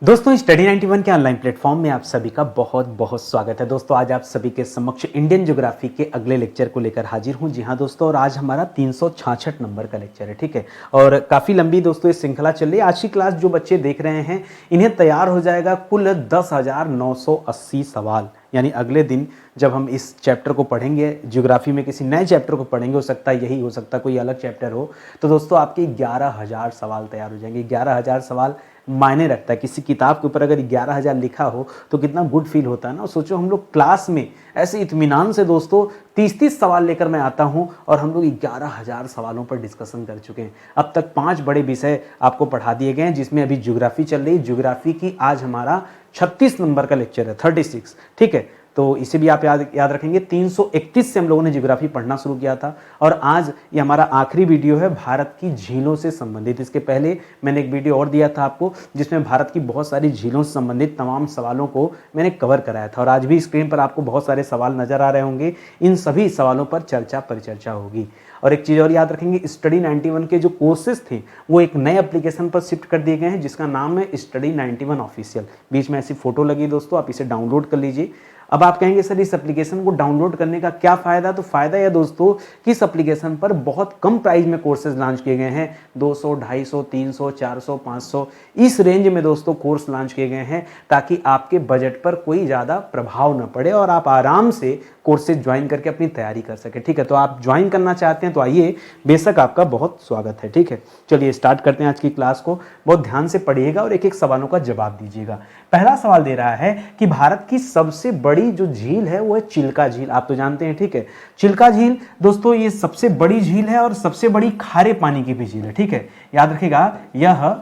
दोस्तों स्टडी 91 के online platform में आप सभी का बहुत बहुत स्वागत है। दोस्तों आज आप सभी के समक्ष इंडियन ज्योग्राफी के अगले लेक्चर को लेकर हाजिर हूं। जी हां दोस्तों, और आज हमारा 366 नंबर का लेक्चर है, ठीक है। और काफ़ी लंबी दोस्तों ये श्रृंखला चल रही है। आज की क्लास जो बच्चे देख रहे हैं इन्हें तैयार हो जाएगा कुल 10,980 सवाल। यानी अगले दिन जब हम इस चैप्टर को पढ़ेंगे, ज्योग्राफी में किसी नए चैप्टर को पढ़ेंगे, हो सकता है यही, हो सकता है कोई अलग चैप्टर हो, तो दोस्तों आपके 11,000 सवाल तैयार हो जाएंगे। 11,000 सवाल मायने रखता है। किसी किताब के ऊपर अगर 11,000 लिखा हो तो कितना गुड फील होता है ना। सोचो हम लोग क्लास में ऐसे इत्मीनान से दोस्तों 30-30 सवाल लेकर मैं आता हूं और हम लोग 11,000 सवालों पर डिस्कशन कर चुके हैं। अब तक 5 बड़े विषय आपको पढ़ा दिए गए हैं, जिसमें अभी ज्योग्राफी चल रही है। ज्योग्राफी की आज हमारा 36 नंबर का लेक्चर है, 36, ठीक है। तो इसे भी आप याद रखेंगे। 331 से हम लोगों ने ज्योग्राफी पढ़ना शुरू किया था और आज ये हमारा आखिरी वीडियो है भारत की झीलों से संबंधित। इसके पहले मैंने एक वीडियो और दिया था आपको, जिसमें भारत की बहुत सारी झीलों से संबंधित तमाम सवालों को मैंने कवर कराया था। और आज भी स्क्रीन पर आपको बहुत सारे सवाल नजर आ रहे होंगे। इन सभी सवालों पर परिचर्चा होगी। और एक चीज़ और याद रखेंगे, स्टडी 91 के जो कोर्सेज थे वो एक नए एप्लीकेशन पर शिफ्ट कर दिए गए हैं, जिसका नाम है स्टडी 91 ऑफिशियल। बीच में ऐसी फोटो लगी दोस्तों, आप इसे डाउनलोड कर लीजिए। अब आप कहेंगे सर इस एप्लीकेशन को डाउनलोड करने का क्या फ़ायदा। तो फ़ायदा यह दोस्तों कि इस एप्लीकेशन पर बहुत कम प्राइस में कोर्सेज लॉन्च किए गए हैं। 200, 250, 300, 400, 500 इस रेंज में दोस्तों कोर्स लॉन्च किए गए हैं, ताकि आपके बजट पर कोई ज़्यादा प्रभाव न पड़े और आप आराम से कोर्सेज ज्वाइन करके अपनी तैयारी कर सके, ठीक है। तो आप ज्वाइन करना चाहते हैं तो आइए, बेशक आपका बहुत स्वागत है, ठीक है। चलिए स्टार्ट करते हैं आज की क्लास को। बहुत ध्यान से पढ़िएगा और एक एक सवालों का जवाब दीजिएगा। पहला सवाल दे रहा है कि भारत की सबसे बड़ी जो झील है वो है चिल्का झील। आप तो जानते हैं, ठीक है। चिल्का झील दोस्तों ये सबसे बड़ी झील है और सबसे बड़ी खारे पानी की भी झील है, ठीक है। याद रखिएगा, यह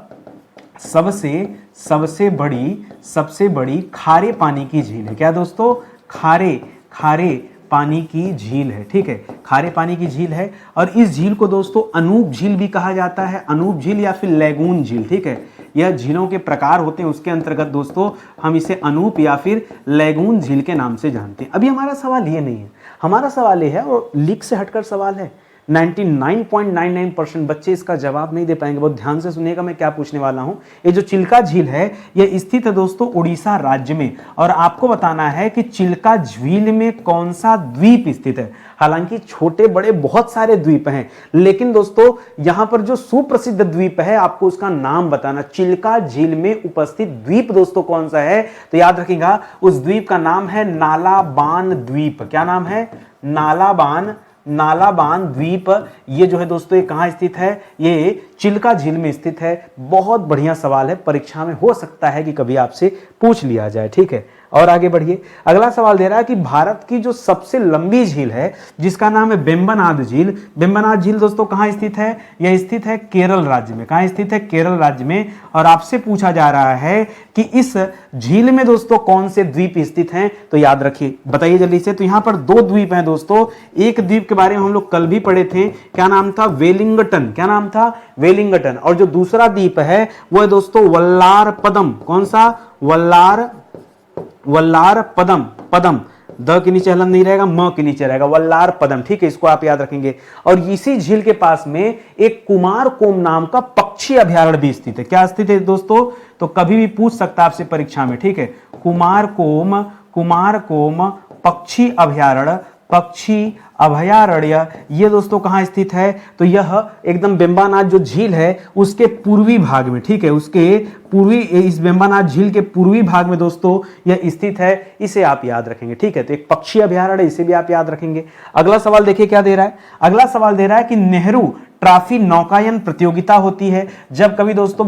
सबसे बड़ी खारे पानी की झील है। क्या दोस्तों? खारे पानी की झील है, ठीक है। खारे पानी की झील है और इस झील को दोस्तों अनूप झील भी कहा जाता है। अनूप झील या फिर लैगून झील, ठीक है। यह झीलों के प्रकार होते हैं, उसके अंतर्गत दोस्तों हम इसे अनूप या फिर लैगून झील के नाम से जानते हैं। अभी हमारा सवाल ये नहीं है, हमारा सवाल ये है, और लीक से हटकर सवाल है। 99.99% बच्चे इसका जवाब नहीं दे पाएंगे। बहुत ध्यान से सुनिएगा मैं क्या पूछने वाला हूं। ये जो चिल्का झील है यह स्थित है दोस्तों उड़ीसा राज्य में, और आपको बताना है कि चिल्का झील में कौन सा द्वीप स्थित है। हालांकि छोटे बड़े बहुत सारे द्वीप हैं, लेकिन दोस्तों यहां पर जो सुप्रसिद्ध द्वीप है आपको उसका नाम बताना। चिल्का झील में उपस्थित द्वीप दोस्तों कौन सा है, तो याद रखिएगा उस द्वीप का नाम है नालाबान द्वीप। क्या नाम है? नालाबान द्वीप। ये जो है दोस्तों ये कहां स्थित है? ये चिल्का झील में स्थित है। बहुत बढ़िया सवाल है, परीक्षा में हो सकता है कि कभी आपसे पूछ लिया जाए, ठीक है। और आगे बढ़िए। अगला सवाल दे रहा है कि भारत की जो सबसे लंबी झील है जिसका नाम है वेम्बनाड झील। वेम्बनाड झील दोस्तों कहां स्थित है? यह स्थित है केरल राज्य में। कहां स्थित है? केरल राज्य में। और आपसे पूछा जा रहा है कि इस झील में दोस्तों कौन से द्वीप स्थित हैं, तो याद रखिए, बताइए जल्दी से। तो यहां पर 2 द्वीप हैं दोस्तों। एक द्वीप के बारे में हम लोग कल भी पढ़े थे, क्या नाम था? वेलिंगटन। क्या नाम था? वेलिंगटन। और जो दूसरा द्वीप है वो है दोस्तों वल्लार पदम। कौन सा? वल्लार पदम। द के नीचे हलन नहीं रहेगा, म के नीचे रहेगा, वल्लार पदम, ठीक है। इसको आप याद रखेंगे। और इसी झील के पास में एक कुमारकोम नाम का पक्षी अभयारण्य भी स्थित है। क्या स्थित है दोस्तों? तो कभी भी पूछ सकता है आपसे परीक्षा में, ठीक है। कुमारकोम पक्षी अभयारण्य ये दोस्तों कहां स्थित है? तो यह एकदम वेम्बनाड जो झील है उसके पूर्वी भाग में, ठीक है। उसके पूर्वी, इस वेम्बनाड झील के पूर्वी भाग में दोस्तों यह स्थित है। इसे आप याद रखेंगे, ठीक है। तो एक पक्षी अभयारण्य, इसे भी आप याद रखेंगे। अगला सवाल देखिए क्या दे रहा है। अगला सवाल दे रहा है कि नेहरू ट्रॉफी नौकायन प्रतियोगिता होती है जब कभी दोस्तों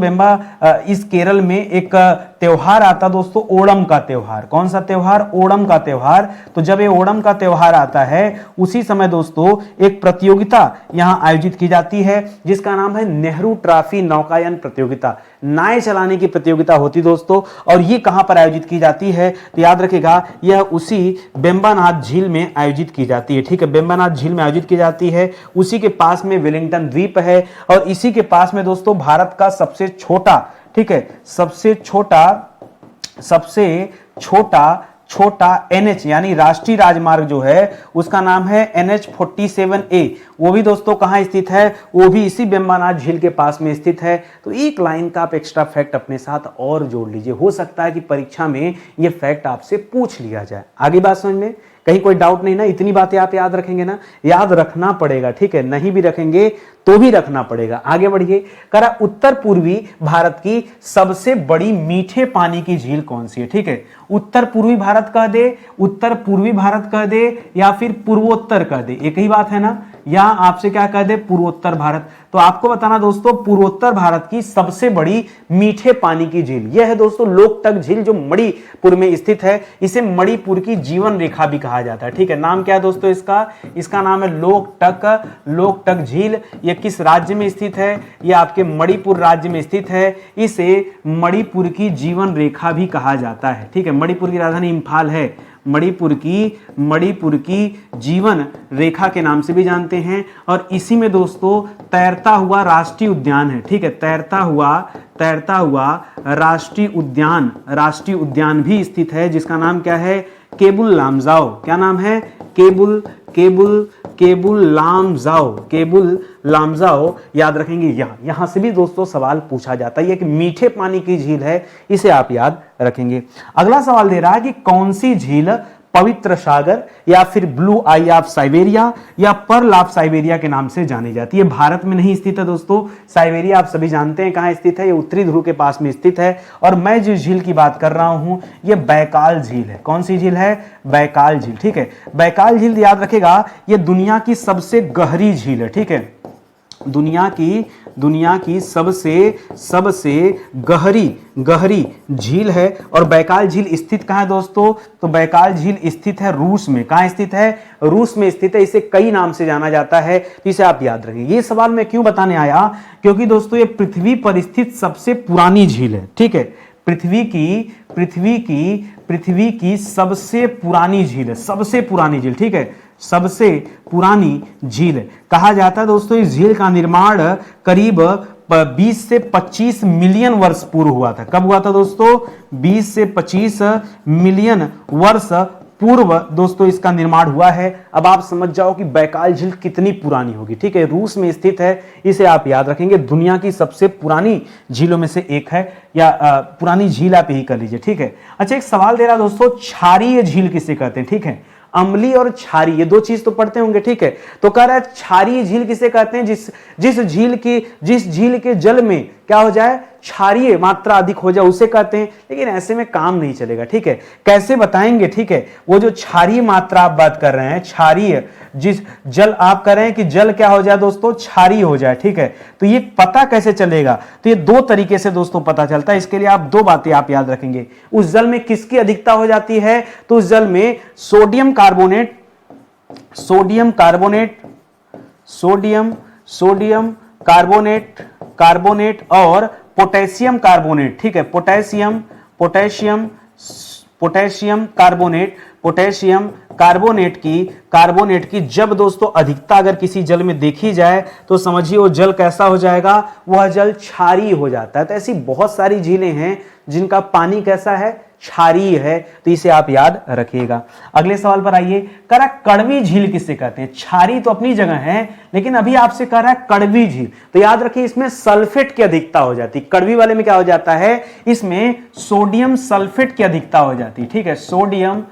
इस केरल में एक त्योहार आता दोस्तों, ओणम का त्योहार। कौन सा त्योहार? ओणम का त्योहार। तो जब ये ओणम का त्योहार आता है उसी समय दोस्तों एक प्रतियोगिता यहां आयोजित की जाती है जिसका नाम है नेहरू ट्रॉफी नौकायन प्रतियोगिता। नाव चलाने की प्रतियोगिता होती दोस्तों, और ये कहां पर आयोजित की जाती है? तो याद रखिएगा यह उसी वेम्बनाड झील में आयोजित की जाती है, ठीक है। वेम्बनाड झील में आयोजित की जाती है। उसी के पास में वेलिंगटन द्वीप है और इसी के पास में दोस्तों भारत का सबसे छोटा, ठीक है, सबसे छोटा NH यानी राष्ट्रीय राजमार्ग जो है उसका नाम है NH47A। वो भी दोस्तों कहाँ स्थित है, वो भी इसी बेम्बानाथ झील के पास में स्थित है। तो एक लाइन का आप एक्स्ट्रा फैक्ट अपने साथ और जोड़ लीजिए, हो सकता है कि परीक्षा में ये फैक्ट आपसे पूछ लिया जाए। आगे बात समझ में, कहीं कोई डाउट नहीं ना, इतनी बातें आप याद रखेंगे ना, याद रखना पड़ेगा, ठीक है, नहीं भी रखेंगे तो भी रखना पड़ेगा। आगे बढ़िए, करा उत्तर पूर्वी भारत की सबसे बड़ी मीठे पानी की झील कौन सी है, ठीक है, उत्तर पूर्वी भारत कह दे, उत्तर पूर्वी भारत कह दे, या फिर पूर्वोत्तर कह दे, एक ही बात है ना, या आपसे क्या कह दे, पूर्वोत्तर भारत। तो आपको बताना दोस्तों, पूर्वोत्तर भारत की सबसे बड़ी मीठे पानी की झील यह है दोस्तों लोकटक झील, जो मणिपुर में स्थित है। इसे मणिपुर की जीवन रेखा भी कहा जाता है, ठीक है। नाम क्या है दोस्तों इसका नाम है लोकटक झील। यह किस राज्य में स्थित है, यह आपके मणिपुर राज्य में स्थित है। इसे मणिपुर की जीवन रेखा भी कहा जाता है, ठीक है। मणिपुर की राजधानी इंफाल है, मणिपुर की जीवन रेखा के नाम से भी जानते हैं। और इसी में दोस्तों तैरता हुआ राष्ट्रीय उद्यान है, ठीक है, तैरता हुआ राष्ट्रीय उद्यान भी स्थित है, जिसका नाम क्या है, केबुल लामजाओ। क्या नाम है, केबुल लामजाओ याद रखेंगे। यहां से भी दोस्तों सवाल पूछा जाता है, ये एक मीठे पानी की झील है, इसे आप याद रखेंगे। अगला सवाल दे रहा है कि कौन सी झील पवित्र सागर या फिर ब्लू आई ऑफ साइबेरिया या पर्ल ऑफ साइबेरिया के नाम से जानी जाती है। भारत में नहीं स्थित है दोस्तों, साइबेरिया आप सभी जानते हैं कहां स्थित है, ये उत्तरी ध्रुव के पास में स्थित है। और मैं जिस झील की बात कर रहा हूं ये बैकाल झील है। कौन सी झील है, बैकाल झील, ठीक है। बैकाल झील याद रखेगा, ये दुनिया की सबसे गहरी झील है, ठीक है, दुनिया की सबसे गहरी झील है। और बैकाल झील स्थित कहां है दोस्तों, तो बैकाल झील स्थित है रूस में। कहां स्थित है, रूस में स्थित है। इसे कई नाम से जाना जाता है, तो इसे आप याद रखेंगे। ये सवाल मैं क्यों बताने आया, क्योंकि दोस्तों ये पृथ्वी पर स्थित सबसे पुरानी झील है, ठीक है। पृथ्वी की सबसे पुरानी झील है, सबसे पुरानी झील, ठीक है, सबसे पुरानी झील कहा जाता है दोस्तों। इस झील का निर्माण करीब 20 से 25 मिलियन वर्ष पूर्व हुआ था। कब हुआ था दोस्तों, 20 से 25 मिलियन वर्ष पूर्व दोस्तों इसका निर्माण हुआ है। अब आप समझ जाओ कि बैकाल झील कितनी पुरानी होगी, ठीक है, रूस में स्थित है, इसे आप याद रखेंगे। दुनिया की सबसे पुरानी झीलों में से एक है, या पुरानी झील आप यही कर लीजिए, ठीक है। अच्छा, एक सवाल दे रहा दोस्तों, क्षारीय झील किसे कहते हैं, ठीक है, अम्लीय और क्षारीय, ये दो चीज तो पढ़ते होंगे, ठीक है। तो कह रहा है क्षारीय झील किसे कहते हैं, जिस झील के जल में क्या हो जाए, क्षारीय मात्रा अधिक हो जाए, उसे कहते हैं। लेकिन ऐसे में काम नहीं चलेगा, ठीक है, कैसे बताएंगे, ठीक है। वो जो क्षारीय मात्रा आप बात कर रहे हैं, क्षारीय जिस जल आप कह रहे हैं कि जल क्या हो जाए दोस्तों, क्षारीय हो जाए, ठीक है। तो ये पता कैसे चलेगा, तो ये दो तरीके से दोस्तों पता चलता है। इसके लिए आप दो बातें आप याद रखेंगे। उस जल में किसकी अधिकता हो जाती है, तो उस जल में सोडियम कार्बोनेट और पोटेशियम कार्बोनेट, ठीक है, पोटेशियम कार्बोनेट की जब दोस्तों अधिकता अगर किसी जल में देखी जाए तो समझिए वो जल कैसा हो जाएगा, वह जल क्षारीय हो जाता है। तो ऐसी बहुत सारी झीलें हैं जिनका पानी कैसा है, क्षारीय है, तो इसे आप याद रखिएगा। अगले सवाल पर आइए, कह रहा कड़वी झील किसे कहते हैं। क्षारीय तो अपनी जगह है, लेकिन अभी आपसे कह रहा है कड़वी झील, तो याद रखिए इसमें सल्फेट की अधिकता हो जाती है। कड़वी वाले में क्या हो जाता है, इसमें सोडियम सल्फेट की अधिकता हो जाती है, ठीक है, सोडियम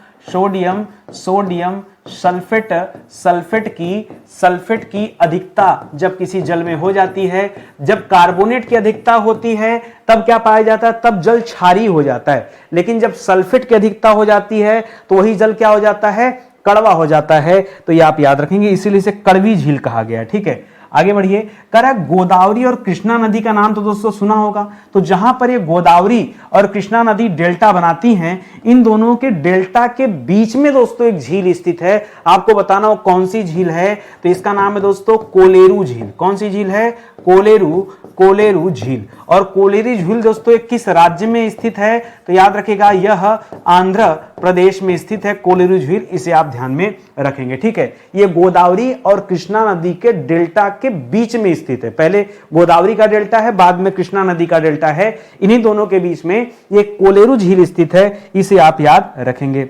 सल्फेट की अधिकता जब किसी जल में हो जाती है। जब कार्बोनेट की अधिकता होती है तब क्या पाया जाता है, तब जल क्षारीय हो जाता है। लेकिन जब सल्फेट की अधिकता हो जाती है तो वही जल क्या हो जाता है, कड़वा हो जाता है। तो ये आप याद रखेंगे, इसीलिए इसे कड़वी झील कहा गया है, ठीक है। आगे बढ़िए, कह रहा है गोदावरी और कृष्णा नदी का नाम तो दोस्तों सुना होगा। तो जहां पर ये गोदावरी और कृष्णा नदी डेल्टा बनाती हैं, इन दोनों के डेल्टा के बीच में दोस्तों एक झील स्थित है। आपको बताना हो कौन सी झील है, तो इसका नाम है दोस्तों कोलेरू झील। कौन सी झील है, कोलेरू झील। और कोलेरू झील दोस्तों एक किस राज्य में स्थित है, तो याद रखिएगा यह आंध्र प्रदेश में स्थित है कोलेरू झील, इसे आप ध्यान में रखेंगे, ठीक है। ये गोदावरी और कृष्णा नदी के डेल्टा के बीच में स्थित है। पहले गोदावरी का डेल्टा है, बाद में कृष्णा नदी का डेल्टा है, इन्हीं दोनों के बीच में ये कोलेरू झील स्थित है, इसे आप याद रखेंगे।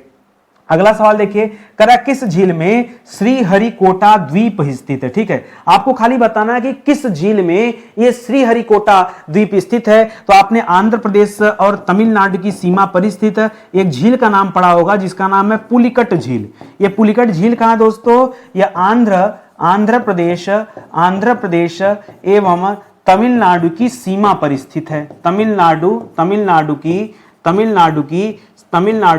अगला सवाल देखिए, करा किस झील में श्रीहरिकोटा द्वीप स्थित है। ठीक है, आपको खाली बताना है कि किस झील में यह श्रीहरिकोटा द्वीप स्थित है। तो आपने आंध्र प्रदेश और तमिलनाडु की सीमा पर स्थित एक झील का नाम पढ़ा होगा जिसका नाम है पुलिकट झील। यह पुलिकट झील कहां है दोस्तों? यह आंध्र प्रदेश एवं तमिलनाडु की सीमा पर स्थित है। तमिलनाडु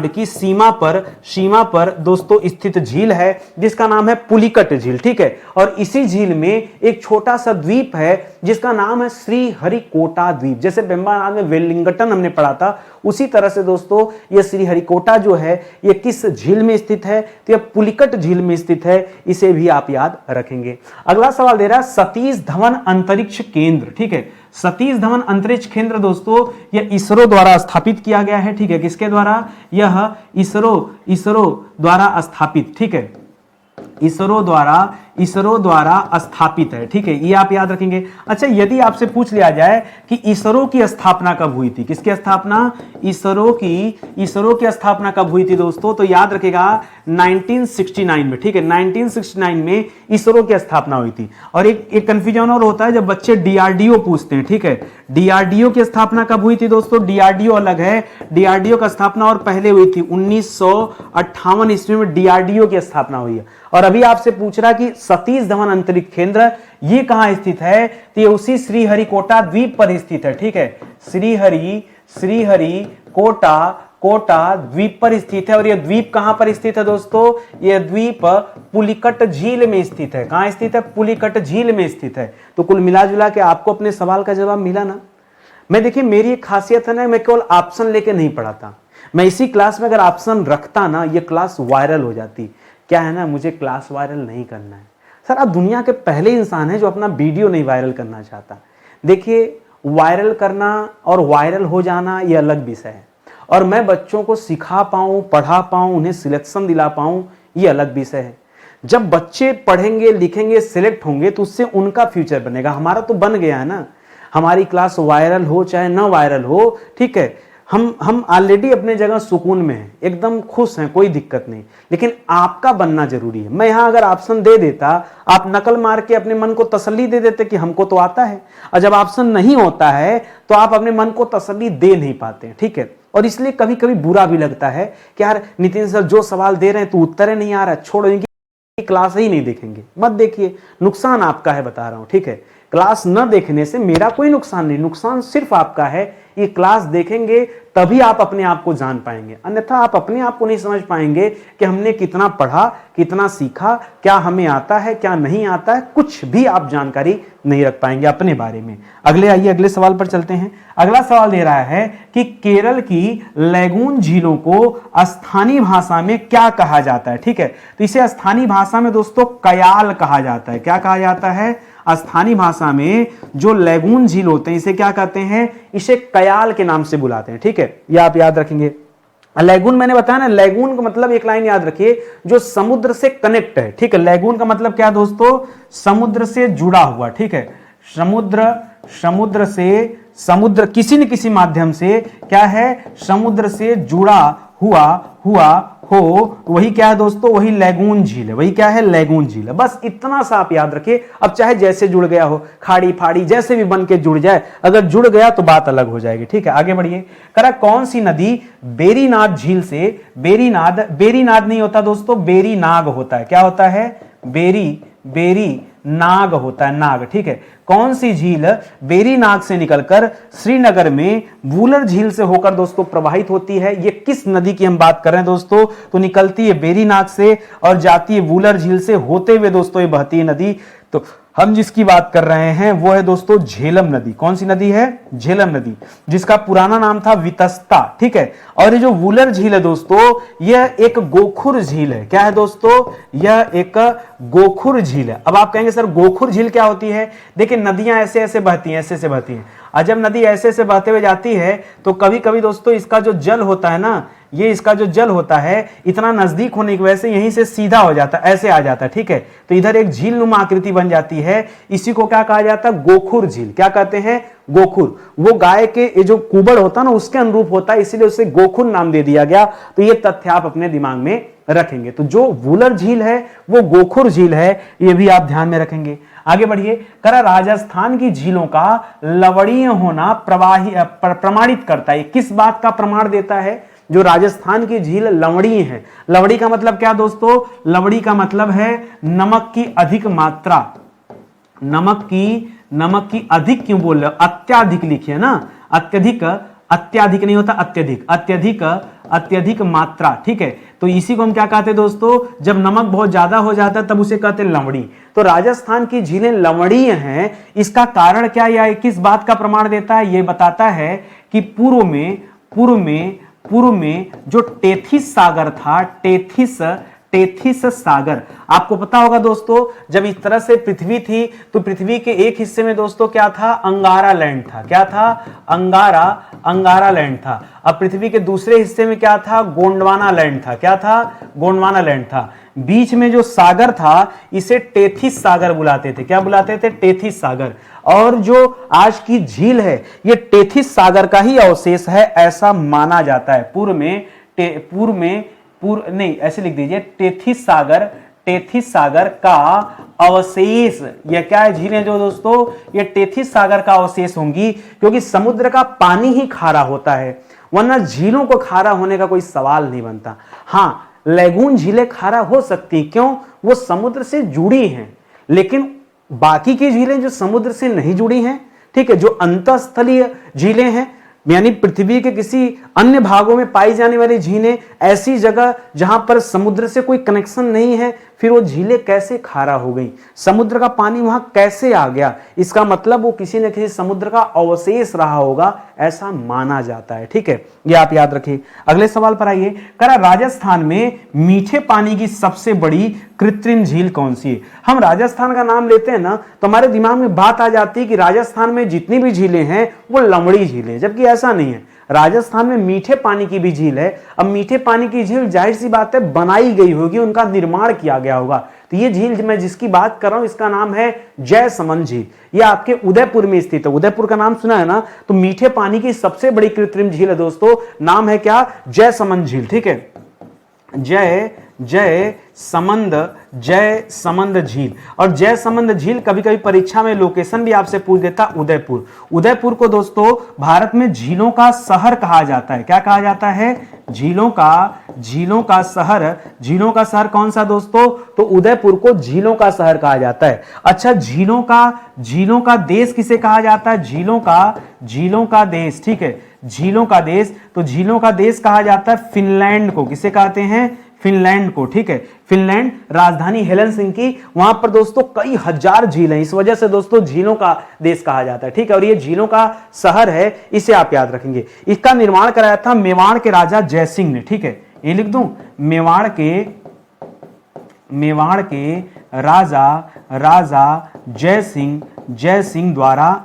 की सीमा पर दोस्तों स्थित झील है जिसका नाम है पुलिकट झील। ठीक है, और इसी झील में एक छोटा सा द्वीप है जिसका नाम है श्रीहरिकोटा द्वीप। जैसे बेम्बानाद में वेलिंगटन हमने पढ़ा था, उसी तरह से दोस्तों यह श्रीहरिकोटा जो है ये किस झील में स्थित है? तो यह पुलिकट झील में स्थित है, इसे भी आप याद रखेंगे। अगला सवाल दे रहा है सतीश धवन अंतरिक्ष केंद्र। ठीक है, सतीश धवन अंतरिक्ष केंद्र दोस्तों यह इसरो द्वारा स्थापित किया गया है। ठीक है, किसके द्वारा? यह इसरो द्वारा स्थापित। ठीक है, इसरो द्वारा स्थापित है। ठीक है, ये आप याद रखेंगे। अच्छा, यदि आपसे पूछ लिया जाए कि इसरो की स्थापना कब हुई थी? किसकी स्थापना? इसरो की स्थापना कब हुई थी दोस्तों? तो याद रखेगा 1969 में। ठीक है, 1969 में इसरो की स्थापना हुई थी। और एक कंफ्यूजन और होता है जब बच्चे डीआरडीओ पूछते हैं। ठीक है, डीआरडीओ की स्थापना कब हुई थी दोस्तों? डीआरडीओ अलग है, डीआरडीओ का स्थापना और पहले हुई थी 1958 ईस्वी में डीआरडीओ की स्थापना हुई है। और अभी आपसे पूछ रहा कि सतीश धवन अंतरिक्ष केंद्र ये कहां स्थित है? तो ये उसी श्रीहरिकोटा द्वीप पर स्थित है। ठीक है, श्रीहरिकोटा द्वीप पर स्थित है। और यह द्वीप कहां पर स्थित है दोस्तों? यह द्वीप पुलिकट झील में स्थित है। कहां स्थित है? पुलिकट झील में स्थित है। तो कुल मिला जुला के आपको अपने सवाल का जवाब मिला ना। मैं देखिए, मेरी एक खासियत है ना, मैं केवल ऑप्शन लेके नहीं पढ़ाता। मैं इसी क्लास में अगर ऑप्शन रखता ना, ये क्लास वायरल हो जाती। क्या है ना, मुझे क्लास वायरल नहीं करना है। सर, आप दुनिया के पहले इंसान हैं जो अपना वीडियो नहीं वायरल करना चाहता। देखिए, वायरल करना और वायरल हो जाना ये अलग विषय है, और मैं बच्चों को सिखा पाऊं, पढ़ा पाऊं, उन्हें सिलेक्शन दिला पाऊं, ये अलग विषय है। जब बच्चे पढ़ेंगे, लिखेंगे, सिलेक्ट होंगे तो उससे उनका फ्यूचर बनेगा। हमारा तो बन गया है ना। हमारी क्लास वायरल हो चाहे ना वायरल हो, ठीक है, हम ऑलरेडी अपने जगह सुकून में हैं, एकदम खुश हैं, कोई दिक्कत नहीं। लेकिन आपका बनना जरूरी है। मैं यहां अगर ऑप्शन दे देता, आप नकल मार के अपने मन को तसल्ली दे देते कि हमको तो आता है, और जब ऑप्शन नहीं होता है तो आप अपने मन को तसल्ली दे नहीं पाते। ठीक है, और इसलिए कभी कभी बुरा भी लगता है कि यार नितिन सर जो सवाल दे रहे हैं तो उत्तर ही नहीं आ रहा, छोड़ इनकी क्लास ही नहीं देखेंगे। मत देखिए, नुकसान आपका है, बता रहा हूं। ठीक है, क्लास न देखने से मेरा कोई नुकसान नहीं, नुकसान सिर्फ आपका है। ये क्लास देखेंगे तभी आप अपने आप को जान पाएंगे, अन्यथा आप अपने आप को नहीं समझ पाएंगे कि हमने कितना पढ़ा, कितना सीखा, क्या हमें आता है, क्या नहीं आता है, कुछ भी आप जानकारी नहीं रख पाएंगे अपने बारे में। आइए अगले सवाल पर चलते हैं। अगला सवाल दे रहा है कि केरल की लैगून झीलों को स्थानीय भाषा में क्या कहा जाता है। ठीक है, तो इसे स्थानीय भाषा में दोस्तों कयाल कहा जाता है। क्या कहा जाता है? स्थानीय भाषा में जो लैगून झील होते हैं इसे क्या कहते हैं? इसे कयाल के नाम से बुलाते हैं। ठीक है, ये आप याद रखेंगे। लैगून मैंने बताया ना, लैगून का मतलब एक लाइन याद रखिए, जो समुद्र से कनेक्ट है। ठीक है, लैगून का मतलब क्या दोस्तों? समुद्र से जुड़ा हुआ। ठीक है, समुद्र किसी न किसी माध्यम से क्या है? समुद्र से जुड़ा हुआ हो, वही क्या है दोस्तों? वही लैगून झील है। वही क्या है? लैगून झील है। बस इतना सा आप याद रखिए। अब चाहे जैसे जुड़ गया हो, खाड़ी फाड़ी जैसे भी बन के जुड़ जाए, अगर जुड़ गया तो बात अलग हो जाएगी। ठीक है, आगे बढ़िए। करा कौन सी नदी बेरीनाग झील से, बेरीनाग नहीं होता दोस्तों, बेरीनाग होता है। क्या होता है? बेरी नाग होता है, नाग। ठीक है, कौन सी झील बेरीनाग से निकलकर श्रीनगर में वूलर झील से होकर दोस्तों प्रवाहित होती है? ये किस नदी की हम बात कर रहे हैं दोस्तों? तो निकलती है बेरीनाग से और जाती है वूलर झील से होते हुए दोस्तों ये बहती है नदी। तो हम जिसकी बात कर रहे हैं वो है दोस्तों झेलम नदी। कौन सी नदी है? झेलम नदी, जिसका पुराना नाम था वितस्ता। ठीक है, और ये जो वूलर झील है दोस्तों, यह एक गोखुर झील है। क्या है दोस्तों? यह एक गोखुर झील है। अब आप कहेंगे सर गोखुर झील क्या होती है? देखिए, नदियां ऐसे ऐसे बहती हैं, ऐसे ऐसे बहती हैं, और जब नदी ऐसे ऐसे बहते हुए जाती है तो कभी कभी दोस्तों इसका जो जल होता है ना, ये इसका जो जल होता है इतना नजदीक होने की वजह से यहीं से सीधा हो जाता है, ऐसे आ जाता है, ठीक है। तो इधर एक झील नुमा आकृति बन जाती है, इसी को क्या कहा जाता है, गोखुर झील। क्या कहते हैं, गोखुर। वो गाय के ये जो कुबड़ होता है ना उसके अनुरूप होता है, इसीलिए उसे गोखुर नाम दे दिया गया। तो ये तथ्य आप अपने दिमाग में रखेंगे। तो जो वुलर झील है वो गोखुर झील है, ये भी आप ध्यान में रखेंगे। आगे बढ़िए, करा राजस्थान की झीलों का लवणीय होना प्रमाणित करता है। किस बात का प्रमाण देता है, जो राजस्थान की झील लवणीय है। लवणी का मतलब क्या दोस्तों, लवणी का मतलब है नमक की अधिक मात्रा। नमक की अधिक क्यों बोल रहे हो, अत्याधिक लिखिए ना, अत्यधिक नहीं होता, अत्यधिक मात्रा, ठीक है। तो इसी को हम क्या कहते हैं दोस्तों, जब नमक बहुत ज्यादा हो जाता है तब उसे कहते हैं लवणी। तो राजस्थान की झीलें लवणीय हैं, इसका कारण क्या या किस बात का प्रमाण देता है, यह बताता है कि पूर्व में जो टेथिस सागर था, टेथिस सागर, आपको पता होगा दोस्तों, जब इस तरह से पृथ्वी थी तो पृथ्वी के एक हिस्से में दोस्तों क्या था, अंगारा लैंड था। क्या था, अंगारा लैंड था। अब पृथ्वी के दूसरे हिस्से में क्या था, गोंडवाना लैंड था। क्या था, गोंडवाना लैंड था। बीच में जो सागर था इसे टेथिस सागर बुलाते थे। क्या बुलाते थे, टेथिस सागर। और जो आज की झील है ये टेथिस सागर का ही अवशेष है, ऐसा माना जाता है। नहीं, ऐसे लिख दीजिए, टेथिस सागर का अवशेष। यह क्या है, झीलें जो दोस्तों ये टेथिस सागर का अवशेष होंगी, क्योंकि समुद्र का पानी ही खारा होता है, वरना झीलों को खारा होने का कोई सवाल नहीं बनता। हाँ, लैगून झीलें खारा हो सकती, क्यों, वो समुद्र से जुड़ी हैं, लेकिन बाकी की झीलें जो समुद्र से नहीं जुड़ी हैं, ठीक है, जो अंतःस्थलीय झीलें हैं, यानी पृथ्वी के किसी अन्य भागों में पाई जाने वाली झीलें, ऐसी जगह जहां पर समुद्र से कोई कनेक्शन नहीं है, फिर वो झीलें कैसे खारा हो गई, समुद्र का पानी वहां कैसे आ गया, इसका मतलब वो किसी न किसी समुद्र का अवशेष रहा होगा, ऐसा माना जाता है। ठीक है, ये आप याद रखिए। अगले सवाल पर आइए, करा राजस्थान में मीठे पानी की सबसे बड़ी कृत्रिम झील कौन सी है। हम राजस्थान का नाम लेते हैं ना तो हमारे दिमाग में बात आ जाती है कि राजस्थान में जितनी भी झीलें हैं वो लमड़ी झीलें, जबकि ऐसा नहीं है। राजस्थान में मीठे पानी की भी झील है। अब मीठे पानी की झील जाहिर सी बात है बनाई गई होगी, उनका निर्माण किया गया होगा। तो ये झील मैं जिसकी बात कर रहा हूं इसका नाम है जयसमंद झील। ये आपके उदयपुर में स्थित है। उदयपुर का नाम सुना है ना, तो मीठे पानी की सबसे बड़ी कृत्रिम झील है दोस्तों, नाम है क्या, जयसमंद झील। ठीक है, जयसमंद झील। और जयसमंद झील कभी कभी परीक्षा में लोकेशन भी आपसे पूछ देता, उदयपुर। उदयपुर को दोस्तों भारत में झीलों का शहर कहा जाता है। क्या कहा जाता है, झीलों का शहर। झीलों का शहर कौन सा दोस्तों, तो उदयपुर को झीलों का शहर कहा जाता है। अच्छा, झीलों का देश किसे कहा जाता है, झीलों का देश। ठीक है, झीलों का देश, तो झीलों का देश कहा जाता है फिनलैंड को। किसे कहते हैं, फिनलैंड को। ठीक है, फिनलैंड राजधानी हेलसिंकी, वहां पर दोस्तों कई हजार झील हैं, इस वजह से दोस्तों झीलों का देश कहा जाता है। ठीक है, और ये झीलों का शहर है, इसे आप याद रखेंगे। इसका निर्माण कराया था मेवाड़ के राजा जयसिंह ने। ठीक है, ये लिख दूं, मेवाड़ के राजा जयसिंह द्वारा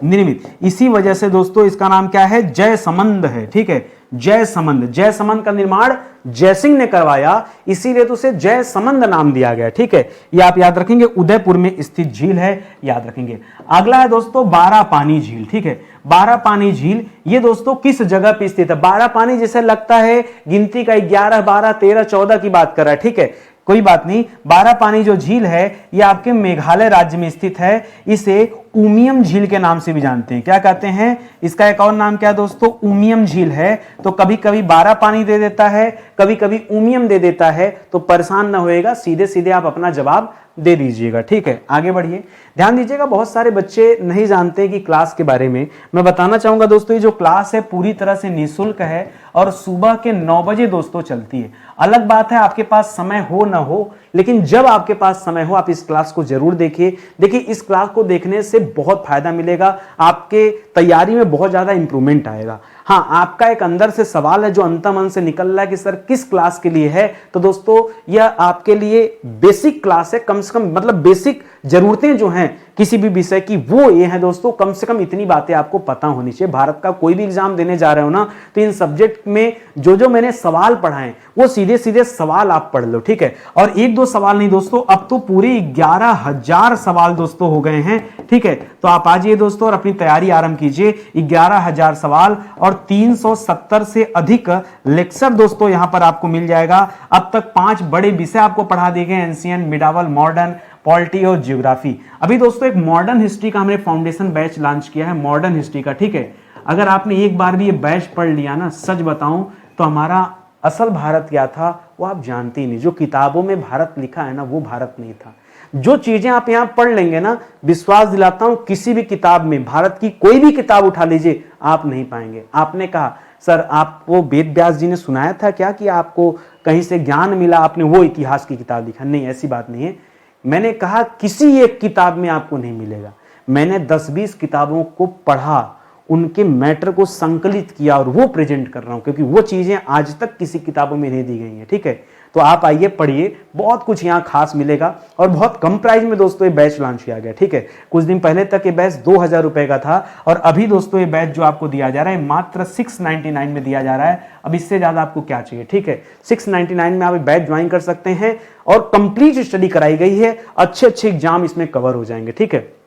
निर्मित। इसी वजह से दोस्तों इसका नाम क्या है, जयसमंद है। ठीक है, जयसमंद का निर्माण जयसिंह ने करवाया, इसीलिए तो उसे जयसमंद नाम दिया गया। ठीक है, ये आप याद रखेंगे, उदयपुर में स्थित झील है, याद रखेंगे। अगला है दोस्तों बारापानी झील। ठीक है, बारापानी झील ये दोस्तों किस जगह पे स्थित है। बारापानी जैसे लगता है गिनती का 11, 12, 13, 14 की बात कर रहा है। ठीक है, कोई बात नहीं, बारापानी जो झील है ये आपके मेघालय राज्य में स्थित है। इसे उमियम झील के नाम से भी जानते हैं। क्या कहते हैं, इसका एक और नाम क्या है दोस्तों, उमियम झील है। तो कभी कभी बारापानी दे देता है, कभी कभी उमियम दे देता है, तो परेशान ना होएगा, सीधे सीधे आप अपना जवाब दे दीजिएगा। ठीक है, आगे बढ़िए, ध्यान दीजिएगा। बहुत सारे बच्चे नहीं जानते कि क्लास के बारे में मैं बताना चाहूंगा दोस्तों। ये जो क्लास है पूरी तरह से निःशुल्क है और सुबह के 9 बजे दोस्तों चलती है। अलग बात है आपके पास समय हो ना हो, लेकिन जब आपके पास समय हो आप इस क्लास को जरूर देखिए। देखिए, इस क्लास को देखने से बहुत फायदा मिलेगा, आपके तैयारी में बहुत ज्यादा इंप्रूवमेंट आएगा। हाँ, आपका एक अंदर से सवाल है जो अंतर्मन से निकल रहा है कि सर किस क्लास के लिए है, तो दोस्तों यह आपके लिए बेसिक क्लास है, कम से कम मतलब बेसिक जरूरतें जो हैं किसी भी विषय की वो ये है दोस्तों, कम से कम इतनी बातें आपको पता होनी चाहिए। भारत का कोई भी एग्जाम देने जा रहे हो ना, तो इन सब्जेक्ट में जो जो मैंने सवाल पढ़ाए वो सीधे सीधे सवाल आप पढ़ लो, ठीक है। और एक दो सवाल नहीं दोस्तों, अब तो पूरे 11,000 सवाल दोस्तों हो गए हैं, ठीक है। तो आप आ जाइए दोस्तों और अपनी तैयारी आरंभ कीजिए। 11,000 सवाल और 370 से अधिक लेक्चर दोस्तों यहां पर आपको मिल जाएगा। अब तक 5 बड़े विषय आपको पढ़ा दिए गए, एंशिएंट, मिडावल, मॉडर्न, पॉलिटी और ज्योग्राफी। अभी दोस्तों एक मॉडर्न हिस्ट्री का हमने फाउंडेशन बैच लॉन्च किया है, मॉडर्न हिस्ट्री का, ठीक है। अगर आपने एक बार भी ये बैच पढ़ लिया ना, सच बताऊं तो हमारा असल भारत क्या था वो आप जानते ही नहीं। जो किताबों में भारत लिखा है ना वो भारत नहीं था। जो चीजें आप यहां पढ़ लेंगे ना, विश्वास दिलाता हूं किसी भी किताब में, भारत की कोई भी किताब उठा लीजिए आप नहीं पाएंगे। आपने कहा सर आपको वेद व्यास जी ने सुनाया था क्या कि आपको कहीं से ज्ञान मिला, आपने वो इतिहास की किताब लिखा? नहीं, ऐसी बात नहीं है। मैंने कहा किसी एक किताब में आपको नहीं मिलेगा। मैंने 10-20 किताबों को पढ़ा, उनके मैटर को संकलित किया और वो प्रेजेंट कर रहा हूं, क्योंकि वो चीजें आज तक किसी किताबों में नहीं दी गई हैं, ठीक है। तो आप आइए पढ़िए, बहुत कुछ यहाँ खास मिलेगा और बहुत कम प्राइस में दोस्तों ये बैच लॉन्च किया गया, ठीक है। कुछ दिन पहले तक ये बैच 2,000 रुपए का था और अभी दोस्तों ये बैच जो आपको दिया जा रहा है मात्र 699 में दिया जा रहा है। अब इससे ज्यादा आपको क्या चाहिए, ठीक है। 699 में आप बैच ज्वाइन कर सकते हैं और कंप्लीट स्टडी कराई गई है, अच्छे अच्छे एग्जाम इसमें कवर हो जाएंगे, ठीक है।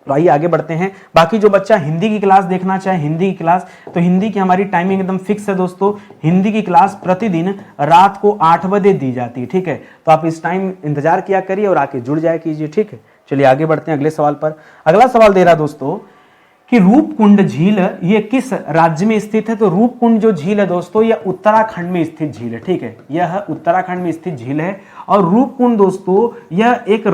तो आइए आगे बढ़ते हैं। बाकी जो बच्चा हिंदी की क्लास देखना चाहे, हिंदी की क्लास, तो हिंदी की हमारी टाइमिंग एकदम फिक्स है दोस्तों। हिंदी की क्लास प्रतिदिन रात को 8 बजे दी जाती है, ठीक है। तो आप इस टाइम इंतजार किया करिए और आके जुड़ जाया कीजिए, ठीक है। चलिए आगे बढ़ते हैं अगले सवाल पर। अगला सवाल दे रहा दोस्तों कि रूपकुंड झील ये किस राज्य में स्थित है? तो रूपकुंड जो झील है दोस्तों यह उत्तराखंड में स्थित झील है, ठीक है। यह उत्तराखंड में स्थित झील है और रूपकुंड दोस्तों यह एक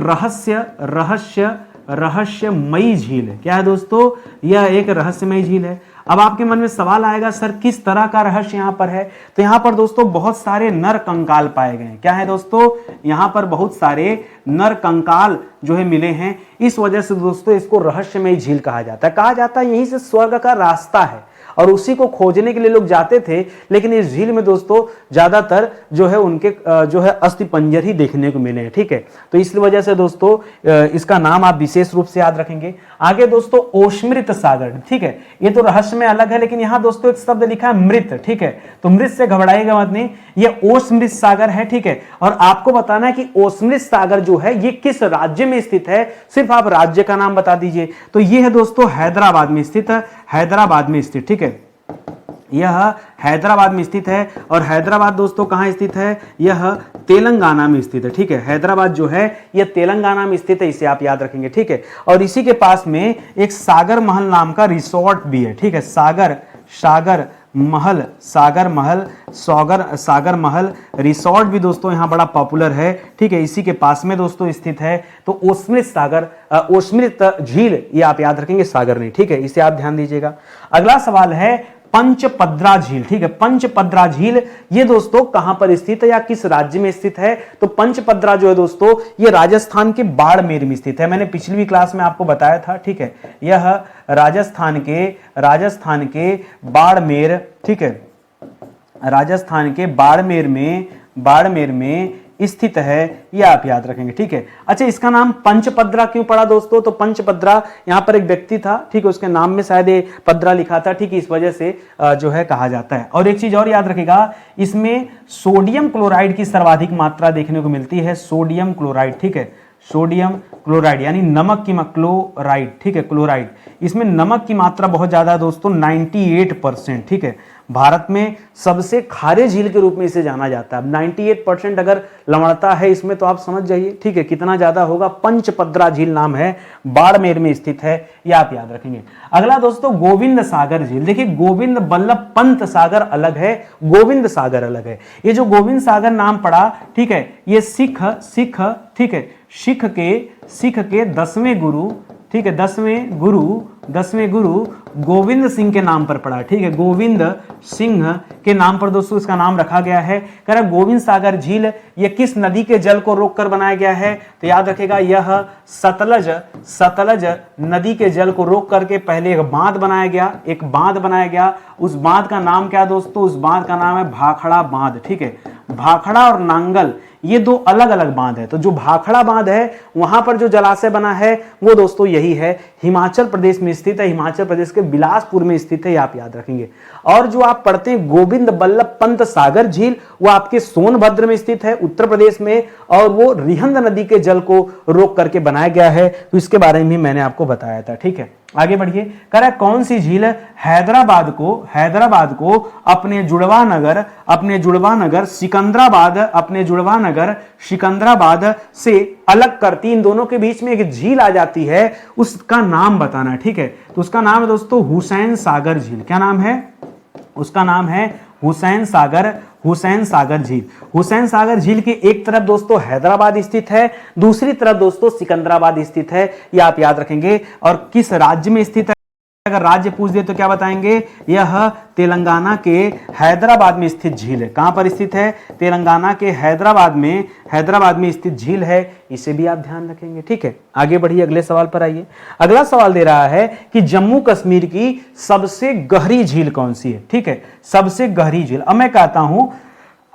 रहस्यमयी झील है। क्या है दोस्तों? यह एक रहस्यमयी झील है। अब आपके मन में सवाल आएगा सर किस तरह का रहस्य यहां पर है? तो यहां पर दोस्तों बहुत सारे नर कंकाल पाए गए हैं। क्या है दोस्तों? यहां पर बहुत सारे नर कंकाल जो है मिले हैं, इस वजह से दोस्तों इसको रहस्यमयी झील कहा जाता है। कहा जाता है यहीं से स्वर्ग का रास्ता है और उसी को खोजने के लिए लोग जाते थे, लेकिन इस झील में दोस्तों ज्यादातर जो है उनके जो है अस्थि पंजर ही देखने को मिले हैं, ठीक है। तो इस वजह से दोस्तों इसका नाम आप विशेष रूप से याद रखेंगे। आगे दोस्तों ओशमृत सागर, ठीक है। ये तो रहस्य में अलग है, लेकिन यहां दोस्तों एक शब्द लिखा है मृत, ठीक है। तो मृत से घबराइएगा मत, नहीं, ये ओशमृत सागर है, ठीक है। और आपको बताना है कि ओशमृत सागर जो है ये किस राज्य में स्थित है, सिर्फ आप राज्य का नाम बता दीजिए। तो ये है दोस्तों हैदराबाद में स्थित है, हैदराबाद में स्थित, ठीक है। यह हैदराबाद में स्थित है और हैदराबाद दोस्तों कहां स्थित है? यह तेलंगाना में स्थित है, ठीक है। हैदराबाद जो है यह तेलंगाना में स्थित है, इसे आप याद रखेंगे, ठीक है। और इसी के पास में एक सागर महल नाम का रिसोर्ट भी है, ठीक है। सागर महल रिसोर्ट भी दोस्तों यहां बड़ा पॉपुलर है, ठीक है। इसी के पास में दोस्तों स्थित है। तो ओशमृत झील ये आप याद रखेंगे, सागर नहीं, ठीक है। इसे आप ध्यान दीजिएगा। अगला सवाल है पंचपद्रा झील, ठीक है। पंचपद्रा झील ये दोस्तों कहां पर स्थित है या किस राज्य में स्थित है? तो पंचपद्रा जो है दोस्तों ये राजस्थान के बाड़मेर में स्थित है। मैंने पिछली भी क्लास में आपको बताया था, ठीक है। यह राजस्थान के बाड़मेर, ठीक है, राजस्थान के बाड़मेर में स्थित है, यह आप याद रखेंगे, ठीक है। अच्छा, इसका नाम पंचपद्रा क्यों पड़ा दोस्तों? तो पंचपद्रा यहां पर एक व्यक्ति था, ठीक है, उसके नाम में शायद ये पद्रा लिखा था, ठीक है, इस वजह से जो है कहा जाता है। और एक चीज और याद रखिएगा, इसमें सोडियम क्लोराइड की सर्वाधिक मात्रा देखने को मिलती है, सोडियम क्लोराइड, ठीक है। सोडियम क्लोराइड यानी नमक की क्लोराइड, ठीक है, क्लोराइड। इसमें नमक की मात्रा बहुत ज्यादा है दोस्तों, 98%, ठीक है। भारत में सबसे खारे झील के रूप में इसे जाना जाता है। 98% अगर लवणता है इसमें तो आप समझ जाइए, ठीक है, कितना ज्यादा होगा। पंचपद्रा झील नाम है, बाड़मेर में स्थित है, यह आप याद रखेंगे। अगला दोस्तों गोविंद सागर झील। देखिए गोविंद बल्लभ पंत सागर अलग है, गोविंद सागर अलग है। ये जो गोविंद सागर नाम पड़ा, ठीक है, ये सिख, ठीक है, सिख के 10वें गुरु, ठीक है, 10वें गुरु गोविंद सिंह के नाम पर पड़ा, ठीक है। गोविंद सिंह के नाम पर दोस्तों इसका नाम रखा गया है। कह रहा गोविंद सागर झील ये किस नदी के जल को रोककर बनाया गया है? तो याद रखेगा यह सतलज नदी के जल को रोक करके पहले एक बांध बनाया गया। उस बांध का नाम क्या दोस्तों? उस बांध का नाम है भाखड़ा बांध, ठीक है। भाखड़ा और नांगल ये दो अलग अलग बांध है। तो जो भाखड़ा बांध है वहां पर जो जलाशय बना है वो दोस्तों यही है, हिमाचल प्रदेश में स्थित है, हिमाचल प्रदेश के बिलासपुर में स्थित है, ये आप याद रखेंगे। और जो आप पढ़ते हैं गोविंद बल्लभ पंत सागर झील, वो आपके सोनभद्र में स्थित है उत्तर प्रदेश में, और वो रिहंद नदी के जल को रोक करके बनाया गया है। तो इसके बारे में मैंने आपको बताया था, ठीक है। आगे बढ़िए, कह रहा है कौन सी झील हैदराबाद को अपने जुड़वा नगर सिकंदराबाद से अलग करती, इन दोनों के बीच में एक झील आ जाती है, उसका नाम बताना, ठीक है। तो उसका नाम है दोस्तों हुसैन सागर झील। क्या नाम है? उसका नाम है हुसैन सागर झील। हुसैन सागर झील की एक तरफ दोस्तों हैदराबाद स्थित है, दूसरी तरफ दोस्तों सिकंदराबाद स्थित है, ये आप याद रखेंगे। और किस राज्य में स्थित है? अगर राज्य पूछ दे तो क्या बताएंगे? यह तेलंगाना के हैदराबाद में स्थित झील है। कहां पर स्थित है? तेलंगाना के हैदराबाद में स्थित झील है, इसे भी आप ध्यान रखेंगे, ठीक है। आगे बढ़िए, अगले सवाल पर आइए। अगला सवाल दे रहा है कि जम्मू कश्मीर की सबसे गहरी झील कौन सी है, ठीक है। सबसे गहरी झील, अब मैं कहता हूं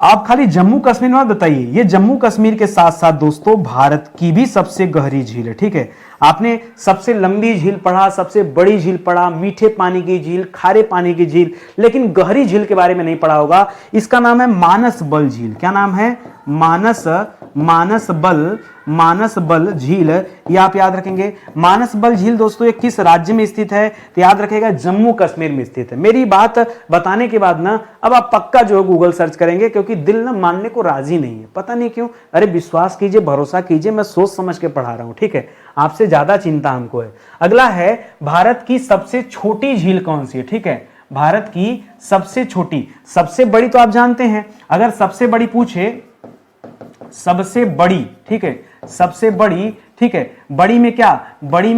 आप खाली जम्मू कश्मीर में बताइए, ये जम्मू कश्मीर के साथ साथ दोस्तों भारत की भी सबसे गहरी झील है, ठीक है। आपने सबसे लंबी झील पढ़ा, सबसे बड़ी झील पढ़ा, मीठे पानी की झील, खारे पानी की झील, लेकिन गहरी झील के बारे में नहीं पढ़ा होगा। इसका नाम है मानसबल झील। क्या नाम है? मानसबल झील, ये आप याद रखेंगे। मानसबल झील दोस्तों ये किस राज्य में स्थित है? तो याद रखेगा जम्मू कश्मीर में स्थित है। मेरी बात बताने के बाद ना अब आप पक्का जो है गूगल सर्च करेंगे, क्योंकि दिल ना मानने को राजी नहीं है, पता नहीं क्यों। अरे विश्वास कीजिए, भरोसा कीजिए, मैं सोच समझ के पढ़ा रहा हूं, ठीक है। आपसे ज्यादा चिंता हमको है। अगला है भारत की सबसे छोटी झील कौन सी है, ठीक है। भारत की सबसे छोटी, सबसे बड़ी तो आप जानते हैं, अगर सबसे बड़ी पूछे, सबसे बड़ी, ठीक है, सबसे बड़ी, ठीक है, बड़ी में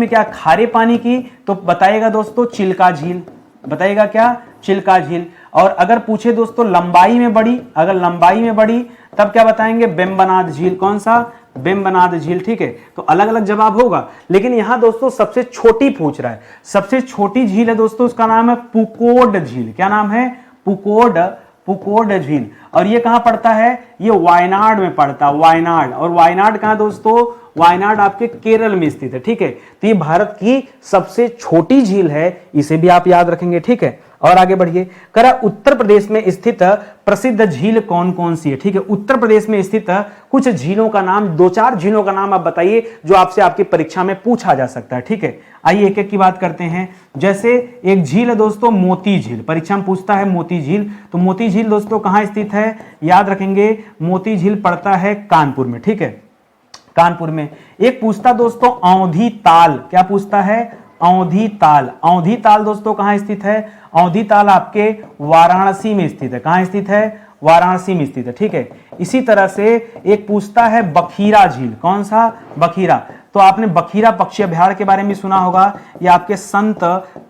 क्या खारे पानी की, तो बताइएगा दोस्तों चिल्का झील, बताइएगा क्या? चिल्का झील। और अगर पूछे दोस्तों लंबाई में बड़ी, अगर लंबाई में बड़ी तब क्या बताएंगे? बेम्बनाद झील। कौन सा? बेम्बनाद झील, ठीक है। तो अलग अलग जवाब होगा, लेकिन यहां दोस्तों सबसे छोटी पूछ रहा है। सबसे छोटी झील है दोस्तों, उसका नाम है पुकोड झील। क्या नाम है? पुकोड झील। और ये कहां पड़ता है? ये वायनाड में पड़ता है, वायनाड। और वायनाड कहां दोस्तों? वायनाड आपके केरल में स्थित है, ठीक है। तो ये भारत की सबसे छोटी झील है, इसे भी आप याद रखेंगे, ठीक है। और आगे बढ़िए, करा उत्तर प्रदेश में स्थित प्रसिद्ध झील कौन कौन सी है, ठीक है। उत्तर प्रदेश में स्थित कुछ झीलों का नाम, 2-4 झीलों का नाम आप बताइए जो आपसे आपकी परीक्षा में पूछा जा सकता है, ठीक है। आइए एक एक की बात करते हैं। जैसे एक झील है दोस्तों मोती झील, परीक्षा में पूछता है मोती झील। तो मोती झील दोस्तों कहां स्थित है? याद रखेंगे, मोती झील पड़ता है कानपुर में, ठीक है, कानपुर में। एक पूछता दोस्तों औंधी ताल, क्या पूछता है? औंधी ताल। औंधी ताल दोस्तों कहां स्थित है? औंधी ताल आपके वाराणसी में स्थित है। कहां स्थित है? वाराणसी में स्थित है, ठीक है। इसी तरह से एक पूछता है बखीरा झील। कौन सा? बखीरा। तो आपने बखीरा पक्षी अभयारण्य के बारे में सुना होगा, ये आपके संत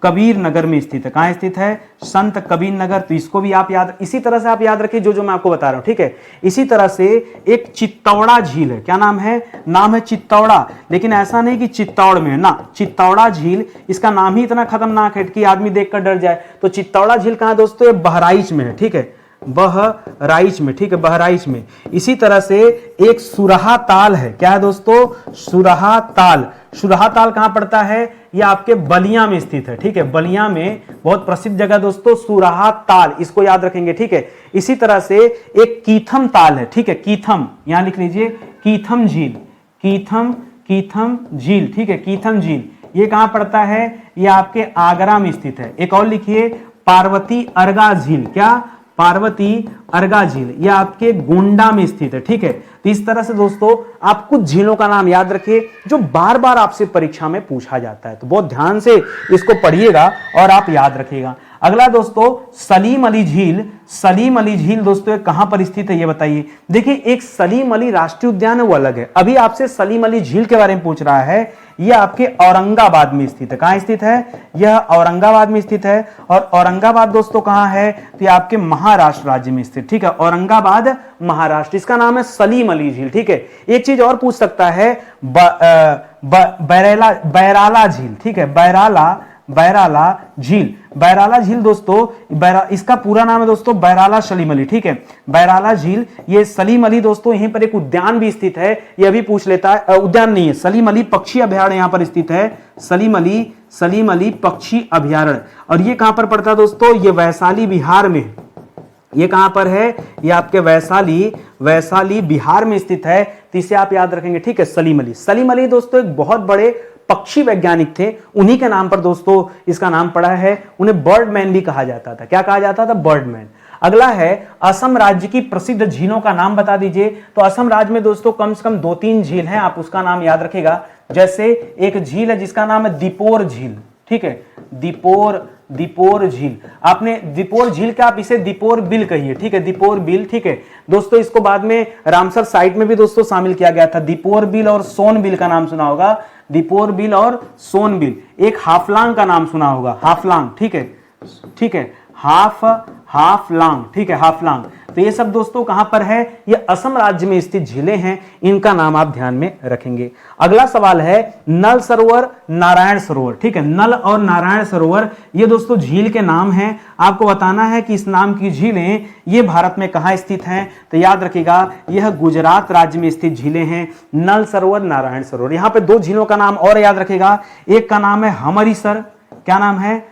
कबीर नगर में स्थित है। कहां स्थित है? संत कबीर नगर। तो इसको भी आप याद, इसी तरह से आप याद रखिए जो जो मैं आपको बता रहा हूं, ठीक है। इसी तरह से एक चित्तौड़ा झील है। क्या नाम है? नाम है चित्तौड़ा, लेकिन ऐसा नहीं कि चित्तौड़ में है ना, चित्तौड़ा झील, इसका नाम ही इतना खतरनाक है कि आदमी देखकर डर जाए। तो चित्तौड़ा झील कहां दोस्तों? ये बहराइच में है, ठीक है, बहराइच में, ठीक है, बहराइच में। इसी तरह से एक सुरहा ताल है। क्या है दोस्तों? सुरहा ताल। सुरहा ताल कहां पड़ता है? यह आपके बलिया में स्थित है, ठीक है। बलिया में बहुत प्रसिद्ध जगह दोस्तों सुरहा ताल, इसको याद रखेंगे, ठीक है। इसी तरह से एक कीथम ताल है, ठीक है, कीथम, यहां लिख लीजिए कीथम झील, कीथम झील, ठीक है, कीथम झील। ये कहां पड़ता है? यह आपके आगरा में स्थित है। एक और लिखिए पार्वती अर्गा झील। क्या? पार्वती अर्गा झील, यह आपके गोंडा में स्थित है, ठीक है। तो इस तरह से दोस्तों आप कुछ झीलों का नाम याद रखिए जो बार बार आपसे परीक्षा में पूछा जाता है, तो बहुत ध्यान से इसको पढ़िएगा और आप याद रखिएगा। अगला दोस्तों सलीम अली झील। सलीम अली झील दोस्तों कहां पर स्थित है ये बताइए। देखिए एक सलीम अली राष्ट्रीय उद्यान है, वो अलग है। अभी आपसे सलीम अली झील के बारे में पूछ रहा है, यह आपके औरंगाबाद में स्थित है। कहां स्थित है? यह औरंगाबाद में स्थित है। और औरंगाबाद दोस्तों कहां है? तो यह आपके महाराष्ट्र राज्य में स्थित, ठीक है, औरंगाबाद महाराष्ट्र। इसका नाम है सलीम अली झील, ठीक है। एक चीज और पूछ सकता है बैराला झील, ठीक है, बैराला झील। बैराला झील दोस्तों, इसका पूरा नाम है दोस्तों बैराला सलीम अली, ठीक है। बैराला झील, ये सलीम अली दोस्तों, यहीं पर एक उद्यान भी स्थित है, ये भी पूछ लेता है, उद्यान नहीं है, सलीम अली पक्षी अभ्यारण्य यहां पर स्थित है, सलीम अली पक्षी अभ्यारण्य। और ये कहां पर पड़ता है दोस्तों, ये वैशाली बिहार में, ये कहां पर है, ये आपके वैशाली बिहार में स्थित है, तो इसे आप याद रखेंगे, ठीक है। सलीम अली दोस्तों एक बहुत बड़े पक्षी वैज्ञानिक थे, उन्हीं के नाम पर दोस्तों इसका नाम पड़ा है। उन्हें बर्डमैन भी कहा जाता था। क्या कहा जाता था? बर्डमैन। अगला है असम राज्य की प्रसिद्ध झीलों का नाम बता दीजिए। तो असम राज्य में दोस्तों कम से कम 2-3 झील हैं, आप उसका नाम याद रखेगा। जैसे एक झील है जिसका नाम है दीपोर झील, ठीक है, दीपोर झील। आपने दीपोर झील का, आप इसे दीपोर बिल कहिए, ठीक है, दीपोर बिल, ठीक है दोस्तों। इसको बाद में रामसर साइट में भी दोस्तों शामिल किया गया था। दीपोर बिल और सोन बिल का नाम सुना होगा, दीपोर बिल और सोन बिल। एक हाफलांग का नाम सुना होगा, हाफलांग, ठीक है, हाफलांग, ठीक है, हाफलांग। तो ये सब दोस्तों कहां पर है? ये असम राज्य में स्थित झीलें हैं, इनका नाम आप ध्यान में रखेंगे। अगला सवाल है नल सरोवर, नारायण सरोवर, ठीक है। नल और नारायण सरोवर ये दोस्तों झील के नाम हैं। आपको बताना है कि इस नाम की झीलें ये भारत में कहां स्थित हैं। तो याद रखिएगा, यह गुजरात राज्य में स्थित झीलें हैं, नल सरोवर, नारायण सरोवर। यहां पे 2 झीलों का नाम और याद रखिएगा, एक का नाम है हमारीसर, क्या नाम है?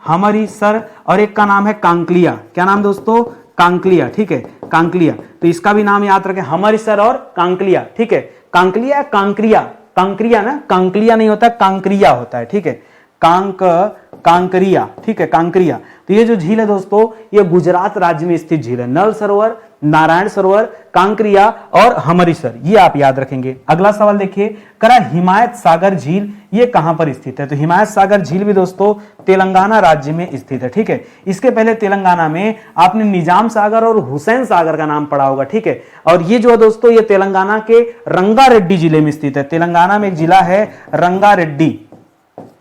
हमारीसर, और एक का नाम है कांकलिया। क्या नाम दोस्तों? कांकलिया, ठीक है, कांकलिया। तो इसका भी नाम याद रखें, हमारीसर और कांकलिया, ठीक है। कांकलिया, कांकरिया ना, कांकलिया नहीं होता, कांकरिया होता है, ठीक है, कांकरिया, ठीक है, कांकरिया। तो ये जो झील है दोस्तों, ये गुजरात राज्य में स्थित झील है। नल सरोवर, नारायण सरोवर, कांकरिया और हमारीसर, ये आप याद रखेंगे। अगला सवाल देखिए, करा हिमायत सागर झील ये कहां पर स्थित है? तो हिमायत सागर झील भी दोस्तों तेलंगाना राज्य में स्थित है, ठीक है। इसके पहले तेलंगाना में आपने निजाम सागर और हुसैन सागर का नाम पढ़ा होगा, ठीक है। और ये जो है दोस्तों, ये तेलंगाना के रंगारेड्डी जिले में स्थित है। तेलंगाना में एक जिला है रंगारेड्डी,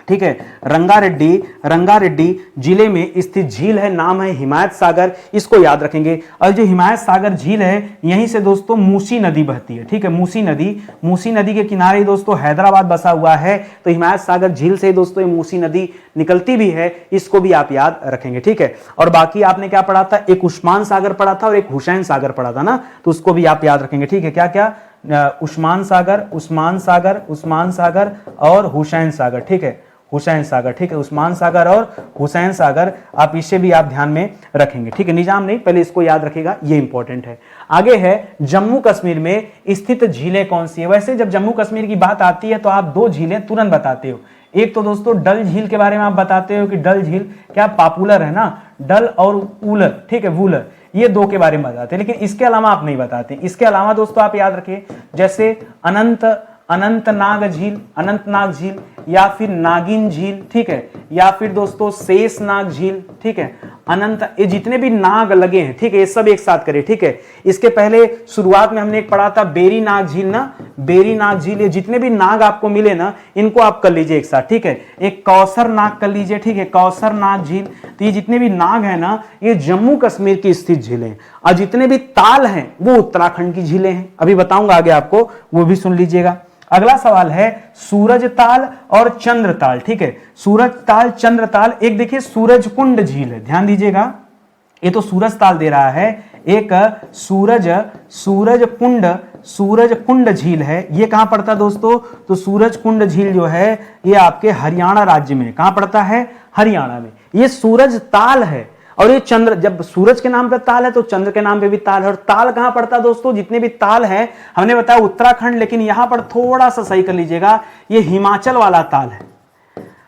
ठीक है, रंगारेड्डी जिले में स्थित झील है, नाम है हिमायत सागर, इसको याद रखेंगे। और जो हिमायत सागर झील है, यहीं से दोस्तों मूसी नदी बहती है, ठीक है, मूसी नदी के किनारे दोस्तों हैदराबाद बसा हुआ है। तो हिमायत सागर झील से दोस्तों ये मूसी नदी निकलती भी है, इसको भी आप याद रखेंगे, ठीक है। और बाकी आपने क्या पढ़ा था? एक उस्मान सागर पढ़ा था और एक हुसैन सागर पढ़ा था ना, तो उसको भी आप याद रखेंगे, ठीक है। क्या क्या? उस्मान सागर और हुसैन सागर, ठीक है, हुसैन सागर, ठीक है, उस्मान सागर और हुसैन सागर, आप इसे भी आप ध्यान में रखेंगे, ठीक है। निजाम नहीं, पहले इसको याद रखिएगा, ये इंपॉर्टेंट है। आगे है जम्मू कश्मीर में स्थित झीलें कौन सी है? वैसे जब जम्मू कश्मीर की बात आती है तो आप 2 झीलें तुरंत बताते हो। एक तो दोस्तों डल झील के बारे में आप बताते हो कि डल झील क्या पॉपुलर है ना, डल और वूलर, ठीक है, वूलर, ये 2 के बारे में बताते हैं, लेकिन इसके अलावा आप नहीं बताते। इसके अलावा दोस्तों आप याद रखिए, जैसे अनंतनाग झील या फिर नागिन झील, ठीक है, या फिर दोस्तों शेषनाग झील, ठीक है, ये जितने भी नाग लगे हैं, ठीक है, ये सब एक साथ करें, ठीक है। इसके पहले शुरुआत में हमने एक पढ़ा था बेरी नाग झील ना, बेरी नाग झील, ये जितने भी नाग आपको मिले ना, इनको आप कर लीजिए एक साथ, ठीक है। एक कौसर नाग कर लीजिए, ठीक है, कौसर नाग झील। तो ये जितने भी नाग है ना, ये जम्मू कश्मीर की स्थित झीलें, और जितने भी ताल हैं वो उत्तराखंड की झीलें हैं। अभी बताऊंगा आगे आपको, वो भी सुन लीजिएगा। अगला सवाल है सूरज ताल और चंद्र ताल, ठीक है, सूरज ताल, चंद्र ताल। एक देखिए सूरज कुंड झील है, ध्यान दीजिएगा, ये तो सूरज ताल दे रहा है, एक सूरज कुंड झील है, ये कहां पड़ता है दोस्तों? तो सूरज कुंड झील जो है ये आपके हरियाणा राज्य में, कहां पड़ता है? हरियाणा में। ये सूरज ताल है, और ये चंद्र, जब सूरज के नाम पे ताल है तो चंद्र के नाम पे भी ताल है। और ताल कहां पड़ता है दोस्तों? जितने भी ताल हैं, हमने बताया उत्तराखंड, लेकिन यहां पर थोड़ा सा सही कर लीजिएगा, ये हिमाचल वाला ताल है।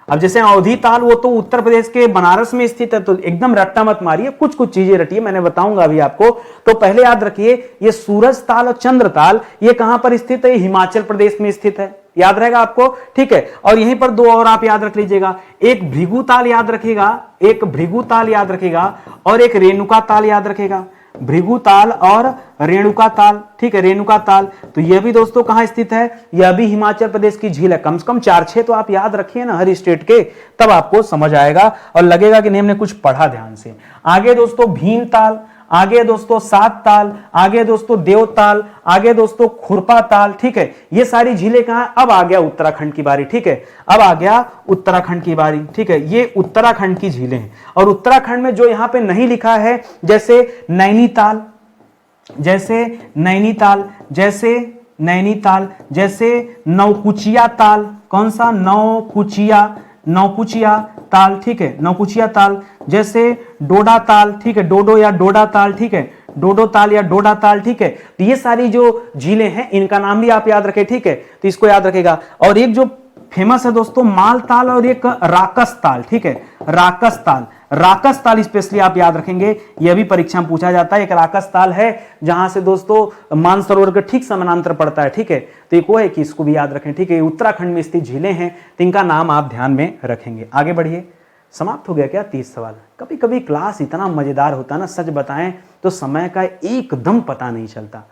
अब जैसे अवधी ताल, वो तो उत्तर प्रदेश के बनारस में स्थित है, तो एकदम रट्टा मत मारिए, कुछ कुछ चीजें रटिए, मैंने बताऊंगा अभी आपको। तो पहले याद रखिए, ये सूरज ताल और चंद्र ताल ये कहां पर स्थित है? हिमाचल प्रदेश में स्थित है, याद रहेगा आपको, ठीक है। और यहीं पर 2 और आप याद रख लीजिएगा, एक भृगु ताल याद रखिएगा, एक भृगु ताल याद रखिएगा, और एक रेणुका ताल याद रखिएगा। भृगु ताल और रेणुका ताल, ठीक है, रेणुका ताल। तो यह भी दोस्तों कहां स्थित है, यह भी हिमाचल प्रदेश की झील है। कम से कम 4-6 तो आप याद रखिए ना हर स्टेट के, तब आपको समझ आएगा और लगेगा कि नहीं हमने कुछ पढ़ा ध्यान से। आगे दोस्तों भीमताल, आगे दोस्तों सात ताल, आगे दोस्तों देवताल, आगे दोस्तों खुरपा ताल, ठीक है। ये सारी झीलें कहां, अब आ गया उत्तराखंड की बारी, ठीक है, अब आ गया उत्तराखंड की बारी, ठीक है। ये उत्तराखंड की झीलें हैं और उत्तराखंड में जो यहां पे नहीं लिखा है, जैसे नैनीताल, जैसे नैनीताल, जैसे नैनीताल, जैसे नौकुचिया ताल, कौन सा, नौकुचिया, नौकुचिया ताल, ठीक है, नौकुचिया ताल, जैसे डोडा ताल, ठीक है, डोडो या डोडा ताल, ठीक है, डोडो ताल या डोडा ताल, ठीक है। तो ये सारी जो झीलें हैं इनका नाम भी आप याद रखें, ठीक है, तो इसको याद रखेगा। और एक जो फेमस है दोस्तों माल ताल और एक राकस ताल, ठीक है, राकस ताल, राकस ताल स्पेशली आप याद रखेंगे, यह भी परीक्षा में पूछा जाता है। एक राकस ताल है जहां से दोस्तों मानसरोवर के ठीक समानांतर पड़ता है, ठीक है, तो एक वो है कि इसको भी याद रखें, ठीक है। उत्तराखंड में स्थित झीलें हैं तो इनका नाम आप ध्यान में रखेंगे। आगे बढ़िए, समाप्त हो गया क्या 30 सवाल। कभी कभी क्लास इतना मजेदार होता है ना, सच बताएं तो समय का एकदम पता नहीं चलता।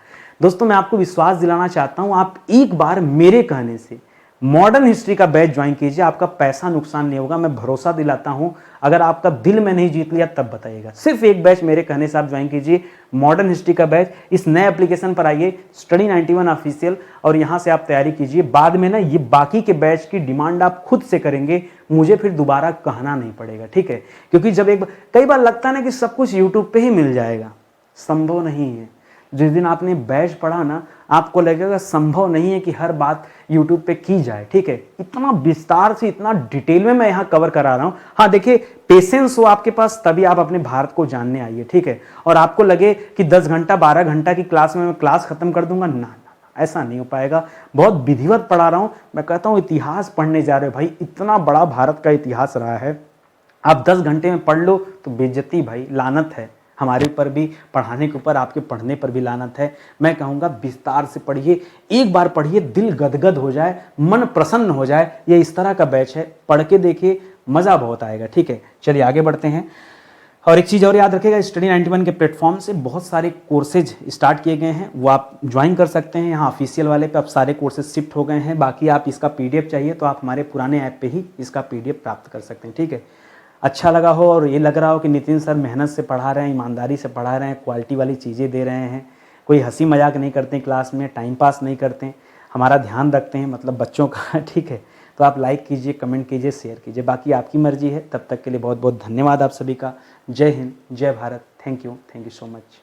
दोस्तों मैं आपको विश्वास दिलाना चाहता हूं, आप एक बार मेरे कहने से मॉडर्न हिस्ट्री का बैच ज्वाइन कीजिए, आपका पैसा नुकसान नहीं होगा, मैं भरोसा दिलाता हूं। अगर आपका दिल में नहीं जीत लिया तब बताइएगा। सिर्फ एक बैच मेरे कहने से आप ज्वाइन कीजिए, मॉडर्न हिस्ट्री का बैच। इस नए एप्लीकेशन पर आइए, स्टडी 91 ऑफिशियल, और यहां से आप तैयारी कीजिए। बाद में ना ये बाकी के बैच की डिमांड आप खुद से करेंगे, मुझे फिर दोबारा कहना नहीं पड़ेगा, ठीक है। क्योंकि जब कई बार लगता है ना कि सब कुछ यूट्यूब पे ही मिल जाएगा, संभव नहीं है। जिस दिन आपने बैच पढ़ा ना, आपको लगेगा संभव नहीं है कि हर बात YouTube पे की जाए, ठीक है। इतना विस्तार से, इतना डिटेल में मैं यहाँ कवर करा रहा हूँ। हाँ देखिए, पेशेंस हो आपके पास तभी आप अपने भारत को जानने आइए, ठीक है। और आपको लगे कि 10 घंटा 12 घंटा की क्लास में मैं क्लास खत्म कर दूंगा, ना, ऐसा नहीं हो पाएगा। बहुत विधिवत पढ़ा रहा हूँ। मैं कहता हूँ इतिहास पढ़ने जा रहे हो भाई, इतना बड़ा भारत का इतिहास रहा है, आप 10 घंटे में पढ़ लो तो बेइज्जती भाई, लानत है हमारे ऊपर भी, पढ़ाने के ऊपर, आपके पढ़ने पर भी लानत है। मैं कहूँगा विस्तार से पढ़िए, एक बार पढ़िए, दिल गदगद हो जाए, मन प्रसन्न हो जाए। ये इस तरह का बैच है, पढ़ के देखिए, मज़ा बहुत आएगा, ठीक है। चलिए आगे बढ़ते हैं। और एक चीज़ और याद रखिएगा, स्टडी 91 के प्लेटफॉर्म से बहुत सारे कोर्सेज स्टार्ट किए गए हैं, वो आप ज्वाइन कर सकते हैं। यहाँ ऑफिशियल वाले पे अब सारे कोर्सेज शिफ्ट हो गए हैं। बाकी आप इसका PDF चाहिए तो आप हमारे पुराने ऐप पे ही इसका PDF प्राप्त कर सकते हैं, ठीक है। अच्छा लगा हो और ये लग रहा हो कि नितिन सर मेहनत से पढ़ा रहे हैं, ईमानदारी से पढ़ा रहे हैं, क्वालिटी वाली चीज़ें दे रहे हैं, कोई हंसी मजाक नहीं करते क्लास में, टाइम पास नहीं करते, हमारा ध्यान रखते हैं, मतलब बच्चों का, ठीक है, तो आप लाइक कीजिए, कमेंट कीजिए, शेयर कीजिए। बाकी आपकी मर्जी है। तब तक के लिए बहुत बहुत धन्यवाद आप सभी का। जय हिंद, जय Bharat. Thank you so much.